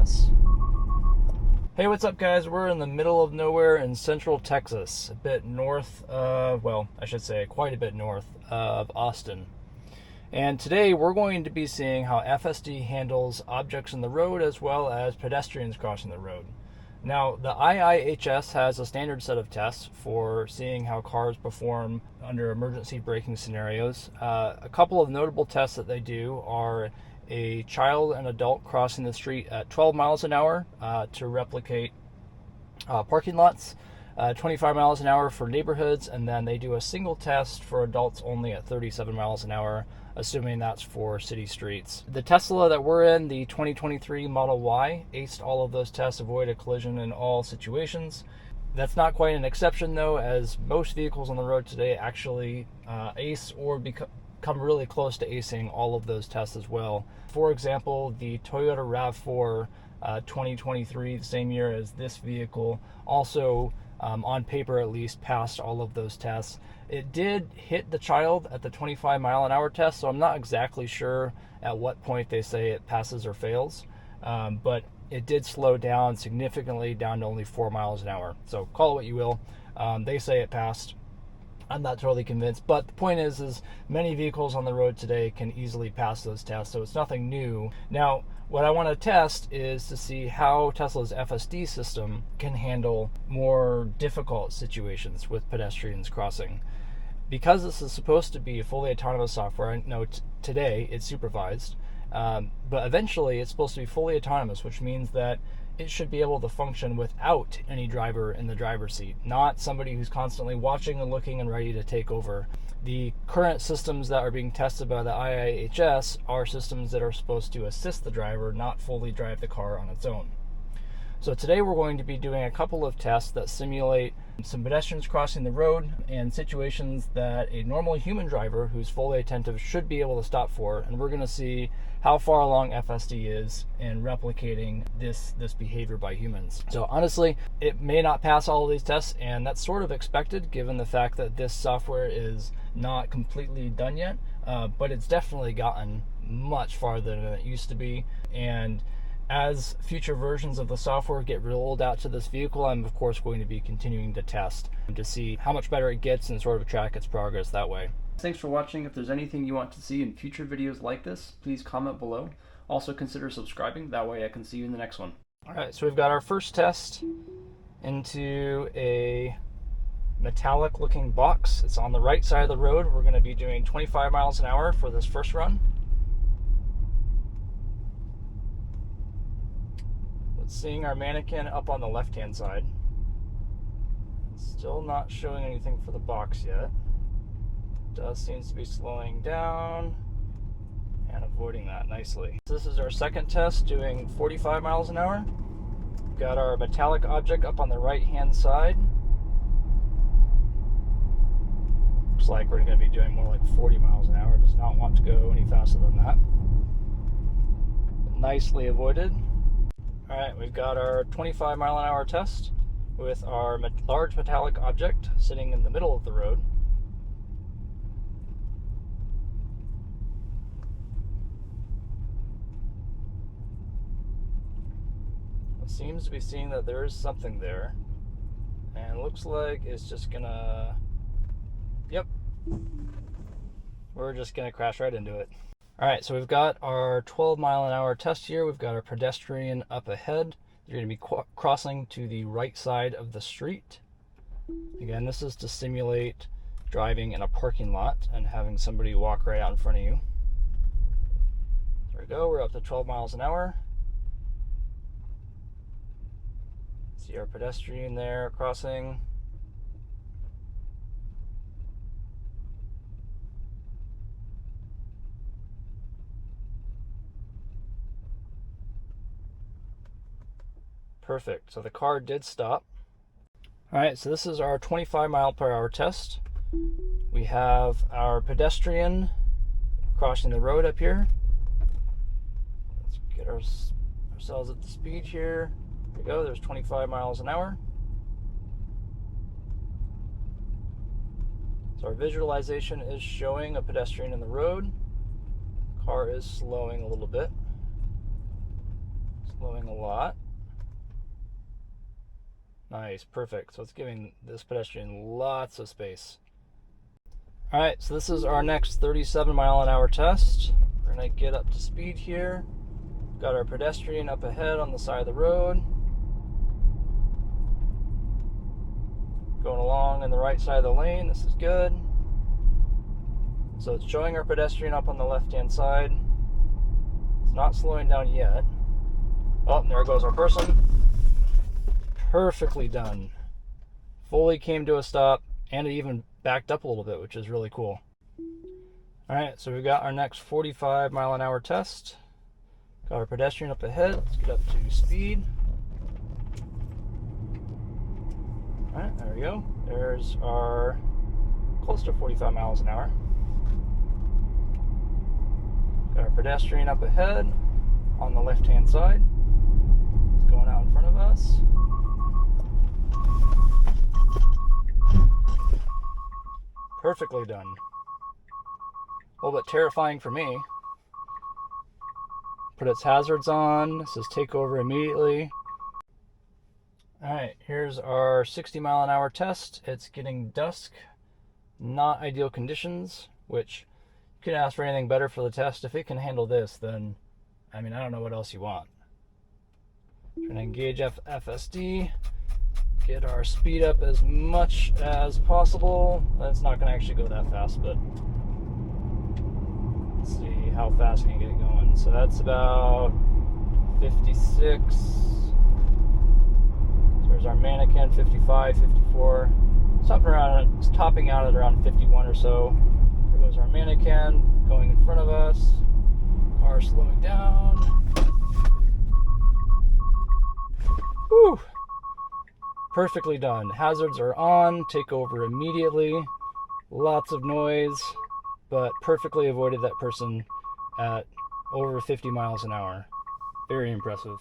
IIHS. Hey, what's up guys? We're in the middle of nowhere in central Texas, a bit north, well, I should say quite a bit north of Austin. And today we're going to be seeing how FSD handles objects in the road as well as pedestrians crossing the road. Now, the IIHS has a standard set of tests for seeing how cars perform under emergency braking scenarios. A couple of notable tests that they do are a child and adult crossing the street at 12 miles an hour to replicate parking lots, 25 miles an hour for neighborhoods, and then they do a single test for adults only at 37 miles an hour, assuming that's for city streets. The Tesla that we're in, the 2023 Model Y, aced all of those tests, avoided a collision in all situations. That's not quite an exception though, as most vehicles on the road today actually ace or come really close to acing all of those tests as well. For example, the Toyota RAV4 2023, the same year as this vehicle, also on paper at least passed all of those tests. It did hit the child at the 25 mile an hour test, so I'm not exactly sure at what point they say it passes or fails, but it did slow down significantly down to only 4 miles an hour. So call it what you will. They say it passed. I'm not totally convinced, but the point is many vehicles on the road today can easily pass those tests, so it's nothing new. Now, what I want to test is to see how Tesla's FSD system can handle more difficult situations with pedestrians crossing. Because this is supposed to be fully autonomous software, I know today it's supervised, but eventually it's supposed to be fully autonomous, which means that it should be able to function without any driver in the driver's seat, not somebody who's constantly watching and looking and ready to take over. The current systems that are being tested by the IIHS are systems that are supposed to assist the driver, not fully drive the car on its own. So today we're going to be doing a couple of tests that simulate some pedestrians crossing the road and situations that a normal human driver who's fully attentive should be able to stop for, and we're going to see how far along FSD is in replicating this behavior by humans. So honestly, it may not pass all of these tests, and that's sort of expected given the fact that this software is not completely done yet, but it's definitely gotten much farther than it used to be. And as future versions of the software get rolled out to this vehicle, I'm of course going to be continuing to test to see how much better it gets and sort of track its progress that way. Thanks for watching. If there's anything you want to see in future videos like this, please comment below. Also consider subscribing, that way I can see you in the next one. Alright, so we've got our first test into a metallic looking box. It's on the right side of the road. We're going to be doing 25 miles an hour for this first run. Seeing our mannequin up on the left hand side. Still not showing anything for the box yet. Does seems to be slowing down and avoiding that nicely. This is our second test doing 45 miles an hour. We've got our metallic object up on the right hand side. Looks like we're going to be doing more like 40 miles an hour. Does not want to go any faster than that. Nicely avoided. Alright, we've got our 25 mile an hour test with our large metallic object sitting in the middle of the road. It seems to be seeing that there is something there, and it looks like it's just gonna, yep, we're just gonna crash right into it. Alright, so we've got our 12 mile an hour test here. We've got our pedestrian up ahead. They're going to be crossing to the right side of the street. Again, this is to simulate driving in a parking lot and having somebody walk right out in front of you. There we go, we're up to 12 miles an hour. See our pedestrian there crossing. Perfect, so the car did stop. Alright, so this is our 25 mile per hour test. We have our pedestrian crossing the road up here. Let's get ourselves at the speed here. There we go, there's 25 miles an hour. So our visualization is showing a pedestrian in the road. Car is slowing a little bit. Slowing a lot. Nice, perfect. So it's giving this pedestrian lots of space. All right, so this is our next 37-mile-an-hour test. We're gonna get up to speed here. Got our pedestrian up ahead on the side of the road. Going along in the right side of the lane, this is good. So it's showing our pedestrian up on the left-hand side. It's not slowing down yet. Oh, there goes our person. Perfectly done. Fully came to a stop, and it even backed up a little bit, which is really cool. All right, so we've got our next 45-mile-an-hour test. Got our pedestrian up ahead. Let's get up to speed. All right, there we go. There's our close to 45 miles an hour. Got our pedestrian up ahead on the left-hand side. It's going out in front of us. Perfectly done. A little bit terrifying for me. Put its hazards on. It says take over immediately. Alright, here's our 60-mile-an-hour test. It's getting dusk. Not ideal conditions, which you could ask for anything better for the test. If it can handle this, then, I mean, I don't know what else you want. Trying to engage FSD. Get our speed up as much as possible. It's not going to actually go that fast, but let's see how fast we can get it going. So that's about 56. So there's our mannequin, 55, 54. It's topping out at around 51 or so. There goes our mannequin going in front of us. Car slowing down. Whew. Perfectly done. Hazards are on. Take over immediately. Lots of noise, but perfectly avoided that person at over 50 miles an hour. Very impressive.